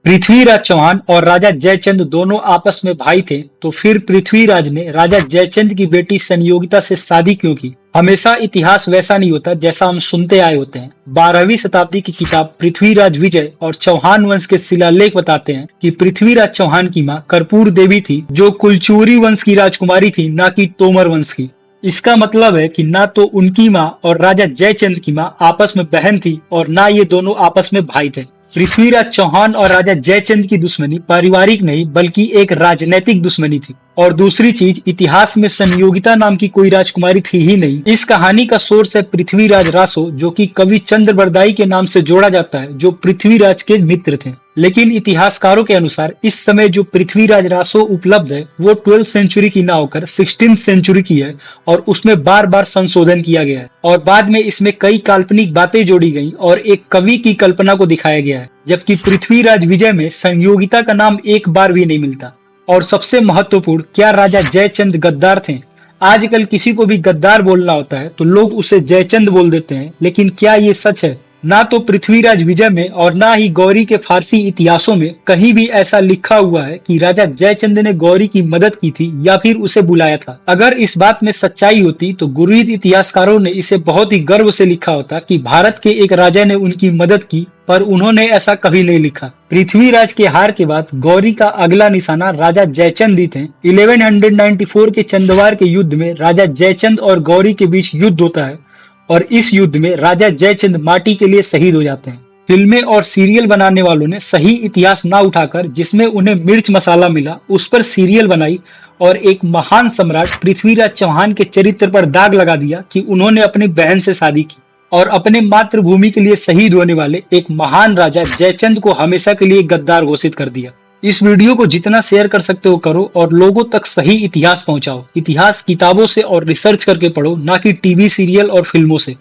पृथ्वीराज चौहान और राजा जयचंद दोनों आपस में भाई थे, तो फिर पृथ्वीराज ने राजा जयचंद की बेटी संयोगिता से शादी क्यों की? हमेशा इतिहास वैसा नहीं होता जैसा हम सुनते आए होते हैं। 12वीं शताब्दी की किताब पृथ्वीराज विजय और चौहान वंश के शिलालेख बताते हैं कि पृथ्वीराज चौहान की मां कर्पूर देवी थी, जो कुलचूरी वंश की राजकुमारी थी, न कि तोमर वंश की। इसका मतलब है कि ना तो उनकी मां और राजा जयचंद की मां आपस में बहन थी और ना ये दोनों आपस में भाई थे। पृथ्वीराज चौहान और राजा जयचंद की दुश्मनी पारिवारिक नहीं बल्कि एक राजनैतिक दुश्मनी थी। और दूसरी चीज, इतिहास में संयोगिता नाम की कोई राजकुमारी थी ही नहीं। इस कहानी का सोर्स है पृथ्वीराज रासो, जो कि कवि चंद्र बरदाई के नाम से जोड़ा जाता है, जो पृथ्वीराज के मित्र थे। लेकिन इतिहासकारों के अनुसार इस समय जो पृथ्वीराज रासो उपलब्ध है वो 12th सेंचुरी की ना होकर 16th सेंचुरी की है, और उसमें बार बार संशोधन किया गया है और बाद में इसमें कई काल्पनिक बातें जोड़ी गई और एक कवि की कल्पना को दिखाया गया है। जबकि पृथ्वीराज विजय में संयोगिता का नाम एक बार भी नहीं मिलता। और सबसे महत्वपूर्ण, क्या राजा जयचंद गद्दार थे? आजकल किसी को भी गद्दार बोलना होता है तो लोग उसे जयचंद बोल देते हैं, लेकिन क्या ये सच है? ना तो पृथ्वीराज विजय में और ना ही गौरी के फारसी इतिहासों में कहीं भी ऐसा लिखा हुआ है कि राजा जयचंद ने गौरी की मदद की थी या फिर उसे बुलाया था। अगर इस बात में सच्चाई होती तो गुरु इतिहासकारों ने इसे बहुत ही गर्व से लिखा होता कि भारत के एक राजा ने उनकी मदद की, पर उन्होंने ऐसा कभी नहीं लिखा। पृथ्वीराज के हार के बाद गौरी का अगला निशाना राजा जयचंद ही थे। 1194 के चंदवार के युद्ध में राजा जयचंद और गौरी के बीच युद्ध होता है और इस युद्ध में राजा जयचंद माटी के लिए शहीद हो जाते हैं। फिल्में और सीरियल बनाने वालों ने सही इतिहास ना उठाकर जिसमें उन्हें मिर्च मसाला मिला उस पर सीरियल बनाई और एक महान सम्राट पृथ्वीराज चौहान के चरित्र पर दाग लगा दिया कि उन्होंने अपनी बहन से शादी की और अपने मातृभूमि के लिए शहीद होने वाले एक महान राजा जयचंद को हमेशा के लिए गद्दार घोषित कर दिया। इस वीडियो को जितना शेयर कर सकते हो करो और लोगों तक सही इतिहास पहुंचाओ। इतिहास किताबों से और रिसर्च करके पढ़ो, ना कि टीवी सीरियल और फिल्मों से।